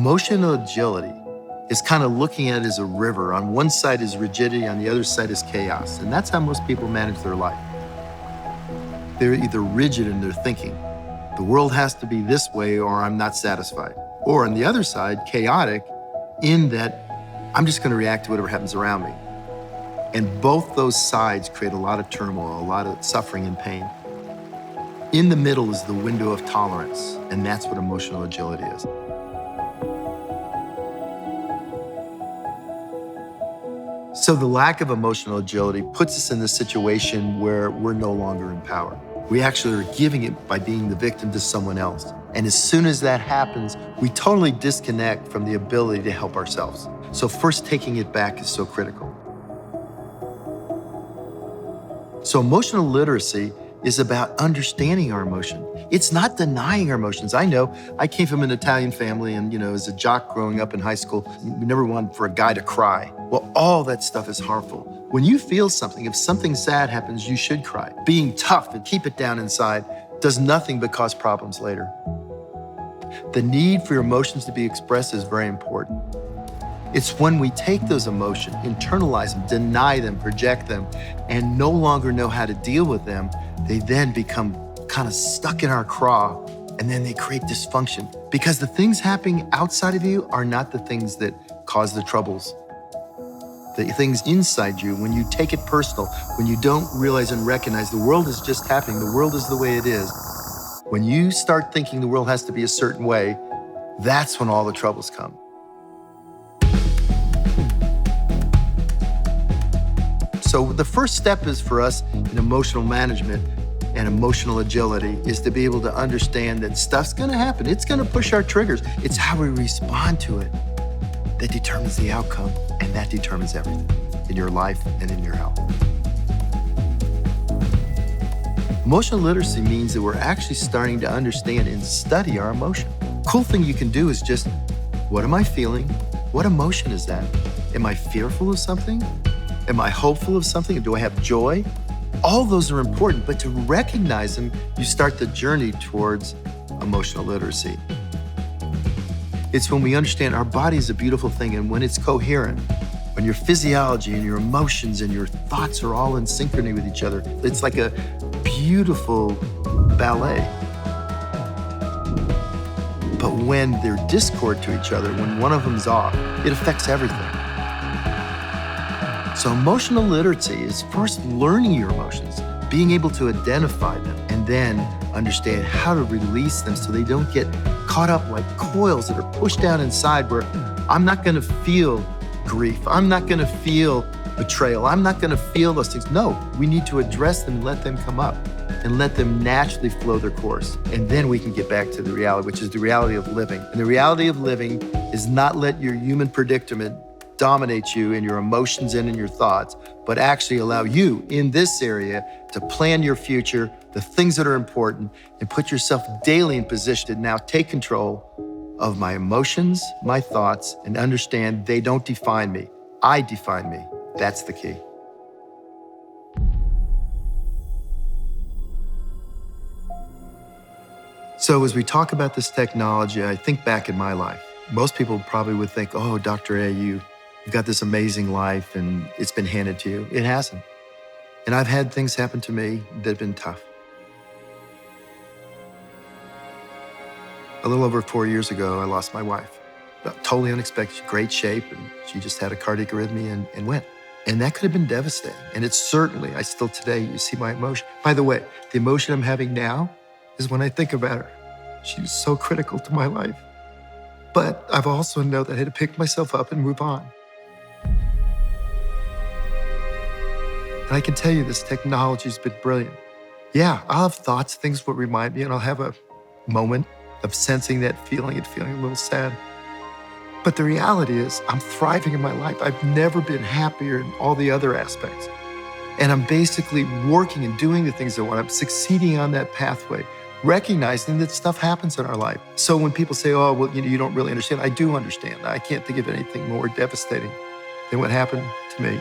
Emotional agility is kind of looking at it as a river. On one side is rigidity, on the other side is chaos. And that's how most people manage their life. They're either rigid in their thinking. The world has to be this way or I'm not satisfied. Or on the other side, chaotic in that I'm just going to react to whatever happens around me. And both those sides create a lot of turmoil, a lot of suffering and pain. In the middle is the window of tolerance, and that's what emotional agility is. So the lack of emotional agility puts us in the situation where we're no longer in power. We actually are giving it by being the victim to someone else. And as soon as that happens, we totally disconnect from the ability to help ourselves. So first taking it back is so critical. So emotional literacy is about understanding our emotion. It's not denying our emotions. I know I came from an Italian family and, as a jock growing up in high school, we never wanted for a guy to cry. Well, all that stuff is harmful. When you feel something, if something sad happens, you should cry. Being tough and keep it down inside does nothing but cause problems later. The need for your emotions to be expressed is very important. It's when we take those emotions, internalize them, deny them, project them, and no longer know how to deal with them, they then become kind of stuck in our craw, and then they create dysfunction. Because the things happening outside of you are not the things that cause the troubles. The things inside you, when you take it personal, when you don't realize and recognize the world is just happening, the world is the way it is, when you start thinking the world has to be a certain way, that's when all the troubles come. So the first step is for us in emotional management and emotional agility is to be able to understand that stuff's gonna happen. It's gonna push our triggers. It's how we respond to it that determines the outcome, and that determines everything in your life and in your health. Emotional literacy means that we're actually starting to understand and study our emotion. Cool thing you can do is just, what am I feeling? What emotion is that? Am I fearful of something? Am I hopeful of something? Do I have joy? All those are important, but to recognize them, you start the journey towards emotional literacy. It's when we understand our body is a beautiful thing, and when it's coherent, when your physiology and your emotions and your thoughts are all in synchrony with each other, it's like a beautiful ballet. But when they're discord to each other, when one of them's off, it affects everything. So emotional literacy is first learning your emotions, being able to identify them, and then understand how to release them so they don't get caught up like coils that are pushed down inside where I'm not gonna feel grief, I'm not gonna feel betrayal, I'm not gonna feel those things. No, we need to address them and let them come up and let them naturally flow their course. And then we can get back to the reality, which is the reality of living. And the reality of living is not let your human predicament dominate you in your emotions and in your thoughts, but actually allow you in this area to plan your future, the things that are important, and put yourself daily in position to now take control of my emotions, my thoughts, and understand they don't define me. I define me. That's the key. So as we talk about this technology, I think back in my life. Most people probably would think, oh, Dr. A, you've got this amazing life and it's been handed to you. It hasn't. And I've had things happen to me that have been tough. A little over 4 years ago, I lost my wife. Totally unexpected, great shape, and she just had a cardiac arrhythmia and went. And that could have been devastating. And it's certainly, I still today, you see my emotion. By the way, the emotion I'm having now is when I think about her. She was so critical to my life. But I've also known that I had to pick myself up and move on. And I can tell you this technology's been brilliant. Yeah, I'll have thoughts, things will remind me, and I'll have a moment of sensing that feeling and feeling a little sad. But the reality is, I'm thriving in my life. I've never been happier in all the other aspects. And I'm basically working and doing the things I want. I'm succeeding on that pathway, recognizing that stuff happens in our life. So when people say, oh, well, you don't really understand, I do understand. I can't think of anything more devastating than what happened to me.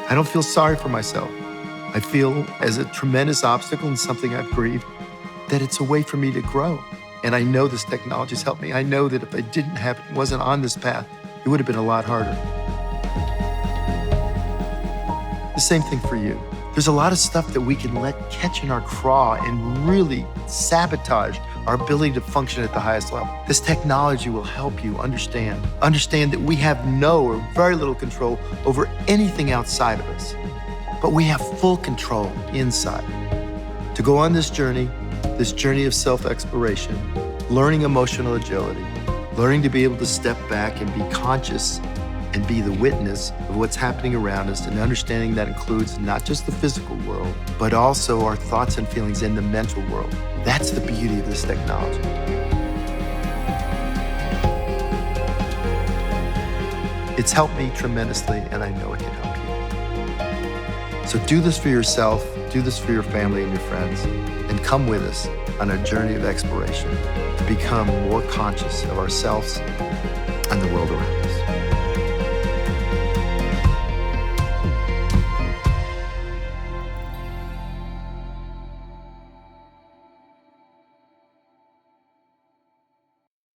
I don't feel sorry for myself. I feel as a tremendous obstacle and something I've grieved, that it's a way for me to grow. And I know this technology's helped me. I know that if I didn't have it, wasn't on this path, it would have been a lot harder. The same thing for you. There's a lot of stuff that we can let catch in our craw and really sabotage our ability to function at the highest level. This technology will help you understand that we have no or very little control over anything outside of us, but we have full control inside. To go on this journey of self-exploration, learning emotional agility, learning to be able to step back and be conscious and be the witness of what's happening around us, and understanding that includes not just the physical world, but also our thoughts and feelings in the mental world. That's the beauty of this technology. It's helped me tremendously, and I know it can help you. So do this for yourself, do this for your family and your friends, and come with us on a journey of exploration to become more conscious of ourselves